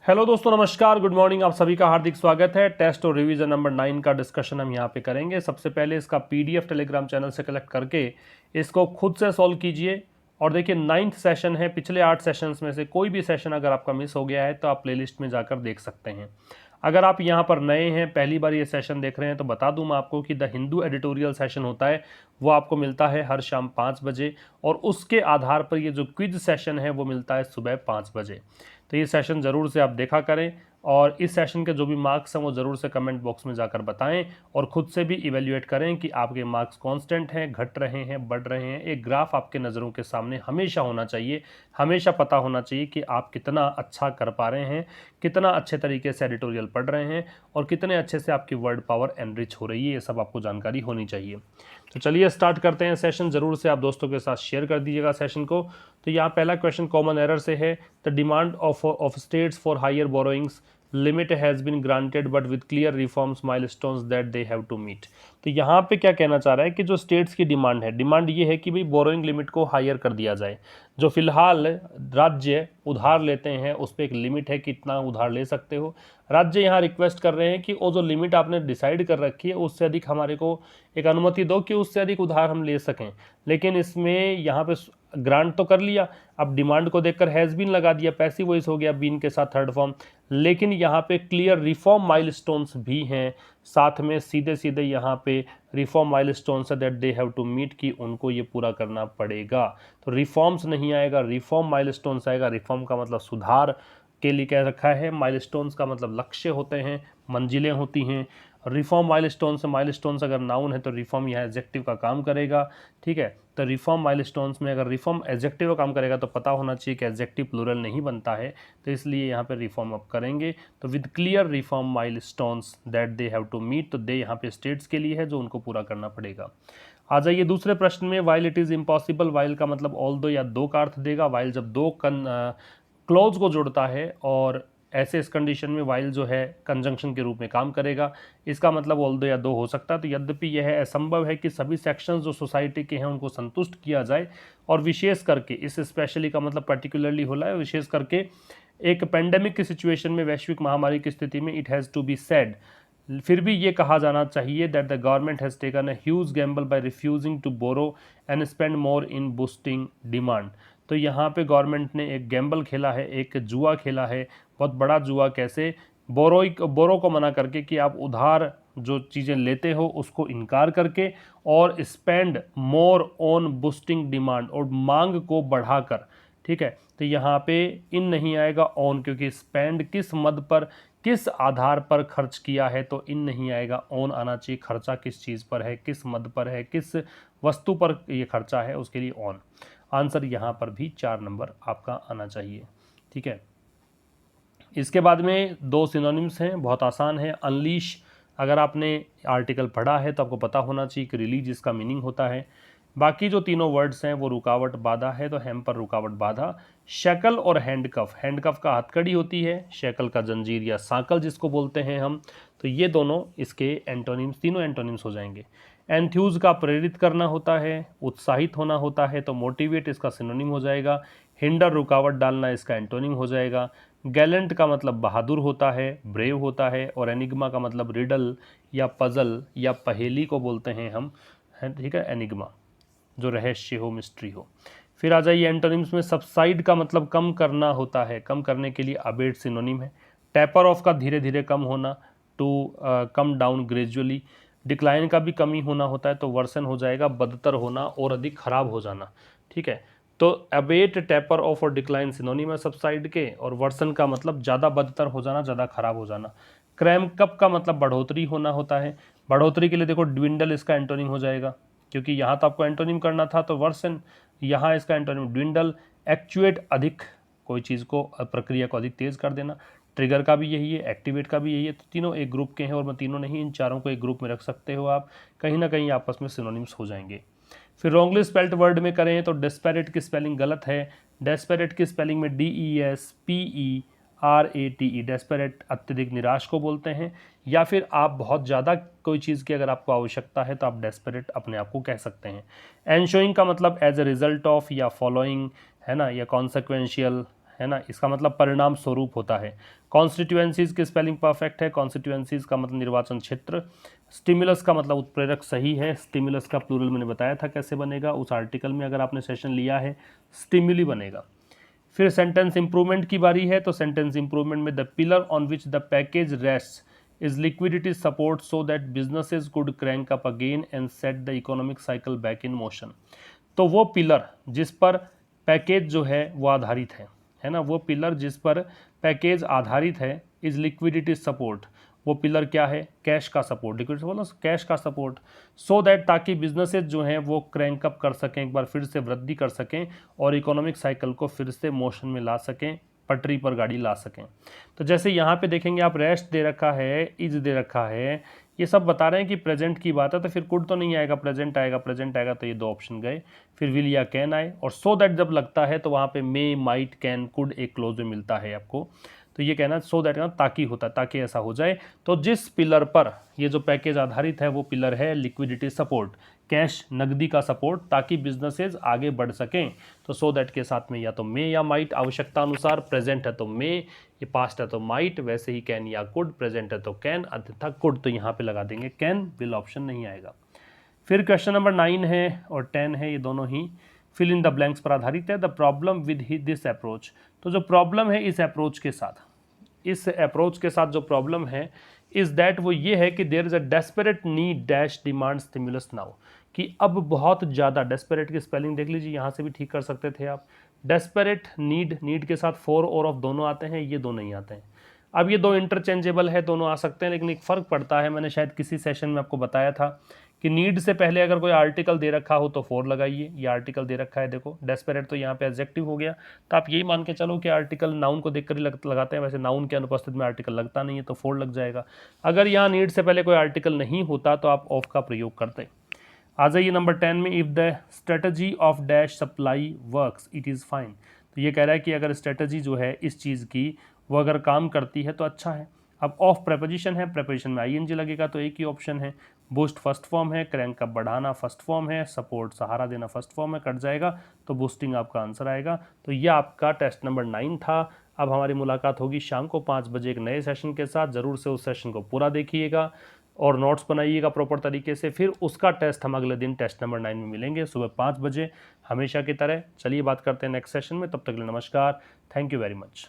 Hello दोस्तों, नमस्कार, good morning. आप सभी का हार्दिक स्वागत है। टेस्ट और रिवीजन नंबर 9 का डिस्कशन हम यहाँ पे करेंगे। सबसे पहले इसका पीडीएफ टेलीग्राम चैनल से कलेक्ट करके इसको खुद से सॉल्व कीजिए। और देखिए 9th सेशन है। पिछले 8 सेशंस में से कोई भी सेशन अगर आपका मिस हो गया है तो आप प्लेलिस्ट में जाकर देख सकते हैं। अगर आप यहाँ पर नए हैं, पहली बार ये सेशन देख रहे हैं, तो बता दूं मैं आपको कि द हिंदू एडिटोरियल सेशन होता है, वो आपको मिलता है हर शाम 5 बजे। और उसके आधार पर ये जो क्विज सेशन है वो मिलता है सुबह 5 बजे। तो ये सेशन ज़रूर से आप देखा करें और इस सेशन के जो भी मार्क्स हैं वो ज़रूर से कमेंट बॉक्स में जाकर बताएं और ख़ुद से भी इवेल्युएट करें कि आपके मार्क्स कांस्टेंट हैं, घट रहे हैं, बढ़ रहे हैं। एक ग्राफ आपके नज़रों के सामने हमेशा होना चाहिए, हमेशा पता होना चाहिए कि आप कितना अच्छा कर पा रहे हैं, कितना अच्छे तरीके से एडिटोरियल पढ़ रहे हैं और कितने अच्छे से आपकी वर्ड पावर एनरिच हो रही है। ये सब आपको जानकारी होनी चाहिए। तो चलिए स्टार्ट करते हैं सेशन। ज़रूर से आप दोस्तों के साथ शेयर कर दीजिएगा सेशन को। तो यहाँ पहला क्वेश्चन कॉमन एरर से है। The demand of states for higher borrowings limit has been granted but with clear reforms milestones that they have to meet. तो यहाँ पे क्या कहना चाह रहा है कि जो स्टेट्स की डिमांड है, डिमांड ये है कि भाई बोरोइंग लिमिट को हायर कर दिया जाए। जो फिलहाल राज्य उधार लेते हैं उस पर एक लिमिट है, कितना उधार ले सकते हो। राज्य यहाँ रिक्वेस्ट कर रहे हैं कि वो जो लिमिट आपने डिसाइड कर रखी है उससे अधिक हमारे को एक अनुमति दो कि उससे अधिक उधार हम ले सकें। लेकिन इसमें यहाँ पे ग्रांट तो कर लिया, अब डिमांड को देखकर हैज़ बीन लगा दिया, पैसिव वॉइस हो गया बीन के साथ थर्ड फॉर्म। लेकिन यहाँ पे क्लियर रिफॉर्म माइलस्टोन्स भी हैं, साथ में सीधे सीधे यहाँ पे reform milestones that they have to meet कि उनको ये पूरा करना पड़ेगा। तो रिफॉर्म्स नहीं आएगा, रिफॉर्म माइलस्टोन्स आएगा। रिफॉर्म का मतलब सुधार के लिए कह रखा है, माइलस्टोन्स का मतलब लक्ष्य होते हैं, मंजिलें होती हैं। रिफॉर्म माइलस्टोन्स, माइलस्टोन्स अगर नाउन है तो रिफॉर्म यहाँ एडजेक्टिव का काम करेगा। ठीक है, तो रिफॉर्म माइलस्टोन्स में अगर रिफॉर्म एडजेक्टिव का काम करेगा तो पता होना चाहिए कि एडजेक्टिव प्लूरल नहीं बनता है, तो इसलिए यहाँ पे रिफॉर्म अप करेंगे। तो with clear reform milestones that they have to meet, तो दे यहाँ पे स्टेट्स के लिए है जो उनको पूरा करना पड़ेगा। आ जाइए दूसरे प्रश्न में। While it is impossible, while का मतलब ऑल दो या दो का अर्थ देगा। वाइल जब दो क्लॉज को जोड़ता है और ऐसे इस कंडीशन में वाइल जो है कंजंक्शन के रूप में काम करेगा। इसका मतलब ऑल दो या दो हो सकता है। तो यद्यपि यह असंभव है कि सभी सेक्शंस जो सोसाइटी के हैं उनको संतुष्ट किया जाए, और विशेष करके इस स्पेशली का मतलब पर्टिकुलरली हो रहा है, विशेष करके एक पेंडेमिक की सिचुएशन में, वैश्विक महामारी की स्थिति में, it has to be said, फिर भी ये कहा जाना चाहिए that the government has taken a huge gamble by refusing to borrow and spend more in boosting demand. तो यहाँ पे गवर्नमेंट ने एक गैम्बल खेला है, एक जुआ खेला है, बहुत बड़ा जुआ। कैसे? बोरो को मना करके कि आप उधार जो चीज़ें लेते हो उसको इनकार करके, और spend more on boosting demand, और मांग को बढ़ाकर। ठीक है, तो यहाँ पे इन नहीं आएगा ऑन, क्योंकि स्पेंड किस मद पर, किस आधार पर खर्च किया है, तो इन नहीं आएगा, ऑन आना चाहिए। खर्चा किस चीज़ पर है, किस मद पर है, किस वस्तु पर ये खर्चा है, उसके लिए ऑन। आंसर यहाँ पर भी 4 नंबर आपका आना चाहिए। ठीक है, इसके बाद में दो सिनोनिम्स हैं, बहुत आसान है। अनलीश, अगर आपने आर्टिकल पढ़ा है तो आपको पता होना चाहिए कि रिलीज इसका मीनिंग होता है। बाकी जो तीनों वर्ड्स हैं वो रुकावट बाधा है, तो हैम्पर रुकावट बाधा। शैकल और हैंडकफ, हैंडकफ का हथकड़ी होती है, शैकल का जंजीर या सांकल जिसको बोलते हैं हम। तो ये दोनों इसके एंटोनिम्स, तीनों एंटोनिम्स हो जाएंगे। एंथ्यूज का प्रेरित करना होता है, उत्साहित होना होता है, तो मोटिवेट इसका सिनोनिम हो जाएगा। हिंडर रुकावट डालना इसका एंटोनिम हो जाएगा। गैलेंट का मतलब बहादुर होता है, ब्रेव होता है, और एनिग्मा का मतलब रिडल या पजल या पहेली को बोलते हैं हम, है। ठीक है, एनिग्मा जो रहस्य हो, मिस्ट्री हो। फिर आ जाइए एंटोनिम्स में। सबसाइड का मतलब कम करना होता है, कम करने के लिए अबेट सिनोनिम है। टैपर ऑफ का धीरे धीरे कम होना, to come down gradually. Decline का भी कमी होना होता है, तो वर्सन हो जाएगा बदतर होना और अधिक खराब हो जाना। ठीक है, तो अबेट, टैपर ऑफ और डिक्लाइन सिनोनिम है सबसाइड के, और वर्सन का मतलब ज़्यादा बदतर हो जाना, ज़्यादा खराब हो जाना। क्रैम्प अप का मतलब बढ़ोतरी होना होता है। बढ़ोतरी के लिए देखो ड्विंडल इसका एंटोनिम हो जाएगा, क्योंकि यहाँ तो आपको एंटोनिम करना था, तो वर्सन, यहाँ इसका एंटोनिम ड्विंडल। एक्चुएट, अधिक, कोई चीज़ को, प्रक्रिया को अधिक तेज़ कर देना। ट्रिगर का भी यही है, एक्टिवेट का भी यही है। तो तीनों एक ग्रुप के हैं, और मैं तीनों नहीं, इन चारों को एक ग्रुप में रख सकते हो आप, कहीं ना कहीं आपस में सिनोनिम्स हो जाएंगे। फिर रॉन्गली स्पेल्ट वर्ड में करें तो डेस्पेरेट की स्पेलिंग गलत है। डेस्पेरेट की स्पेलिंग में DESPERATE, डेस्पेरेट अत्यधिक निराश को बोलते हैं, या फिर आप बहुत ज़्यादा कोई चीज़ की अगर आपको आवश्यकता है तो आप डेस्पेरेट अपने आप को कह सकते हैं। एनशोइंग का मतलब एज ए रिजल्ट ऑफ या फॉलोइंग, है ना, या कॉन्सिक्वेंशियल, है ना, इसका मतलब परिणाम स्वरूप होता है। कॉन्स्टिट्यूएंसीज की स्पेलिंग परफेक्ट है, कॉन्स्टिट्यूएंसीज का मतलब निर्वाचन क्षेत्र। स्टिमुलस का मतलब उत्प्रेरक सही है, स्टिमुलस का प्लूरल मैंने बताया था कैसे बनेगा, उस आर्टिकल में अगर आपने सेशन लिया है स्टिमुली बनेगा। फिर सेंटेंस इंप्रूवमेंट की बारी है, तो सेंटेंस इंप्रूवमेंट में the pillar on which the package rest is liquidity support so that businesses could crank up again and set the economic cycle back in motion. तो वो पिलर जिस पर पैकेज जो है वो आधारित है ना, वो पिलर जिस पर पैकेज आधारित है इज लिक्विडिटी सपोर्ट। वो पिलर क्या है, कैश का सपोर्ट, लिक्विडिटी सपोर्ट कैश का सपोर्ट, सो दैट ताकि बिजनेसेस जो हैं वो क्रैंक अप कर सकें, एक बार फिर से वृद्धि कर सकें और इकोनॉमिक साइकिल को फिर से मोशन में ला सकें, पटरी पर गाड़ी ला सकें। तो जैसे यहाँ पे देखेंगे आप, रेस्ट दे रखा है, इज दे रखा है, ये सब बता रहे हैं कि प्रेजेंट की बात है, तो फिर कुड तो नहीं आएगा, प्रेजेंट आएगा, प्रेजेंट आएगा तो ये दो ऑप्शन गए। फिर विल या कैन आए, और सो दैट जब लगता है तो वहाँ पे मे, माइट, कैन, कुड एक क्लोज में मिलता है आपको। तो ये कहना सो दैट का ताकि होता है, ताकि ऐसा हो जाए। तो जिस पिलर पर ये जो पैकेज आधारित है वो पिलर है लिक्विडिटी सपोर्ट, कैश नकदी का सपोर्ट, ताकि बिजनेसेस आगे बढ़ सकें। तो सो दैट के साथ में या तो मे या माइट आवश्यकता अनुसार, प्रेजेंट है तो मे, ये पास्ट है तो माइट, वैसे ही कैन या कुड, प्रेजेंट है तो कैन, अन्यथा कुड, तो यहाँ पे लगा देंगे कैन, विल ऑप्शन नहीं आएगा। फिर क्वेश्चन नंबर 9 है और 10 है, ये दोनों ही फिल इन द ब्लैंक्स पर आधारित है। The problem with this approach, तो जो प्रॉब्लम है इस अप्रोच के साथ, इस अप्रोच के साथ जो प्रॉब्लम है इज दैट वो ये है कि there is a desperate need dash demand stimulus now, कि अब बहुत ज़्यादा, डेस्परेट की स्पेलिंग देख लीजिए, यहाँ से भी ठीक कर सकते थे आप। डेस्परेट, नीड, नीड के साथ फॉर और ऑफ दोनों आते हैं, ये दो नहीं आते हैं। अब ये दो इंटरचेंजेबल है, दोनों आ सकते हैं, लेकिन एक फ़र्क पड़ता है। मैंने शायद किसी सेशन में आपको बताया था कि नीड से पहले अगर कोई आर्टिकल दे रखा हो तो फॉर लगाइए, ये आर्टिकल दे रखा है, देखो डेस्परेट तो यहाँ पे एडजेक्टिव हो गया, तो आप यही मान के चलो कि आर्टिकल नाउन को देखकर ही लगाते हैं, वैसे नाउन के अनुपस्थित में आर्टिकल लगता नहीं है तो फॉर लग जाएगा। अगर यहाँ नीड से पहले कोई आर्टिकल नहीं होता तो आप ऑफ का प्रयोग करते। आ जाइए नंबर 10 में, if the strategy of dash supply works it is fine. तो ये कह रहा है कि अगर स्ट्रेटजी जो है इस चीज़ की वो अगर काम करती है तो अच्छा है। अब ऑफ प्रेपोजिशन है, प्रेपोजिशन में आईएनजी लगेगा तो एक ही ऑप्शन है। बूस्ट फर्स्ट फॉर्म है, क्रैंक अप बढ़ाना फर्स्ट फॉर्म है, सपोर्ट सहारा देना फर्स्ट फॉर्म है, कट जाएगा तो बूस्टिंग आपका आंसर आएगा। तो ये आपका टेस्ट नंबर 9 था। अब हमारी मुलाकात होगी शाम को 5 बजे एक नए सेशन के साथ। ज़रूर से उस सेशन को पूरा देखिएगा और नोट्स बनाइएगा प्रॉपर तरीके से। फिर उसका टेस्ट हम अगले दिन टेस्ट नंबर 9 में मिलेंगे सुबह 5 बजे हमेशा की तरह। चलिए बात करते हैं नेक्स्ट सेशन में, तब तक के लिए नमस्कार, थैंक यू वेरी मच।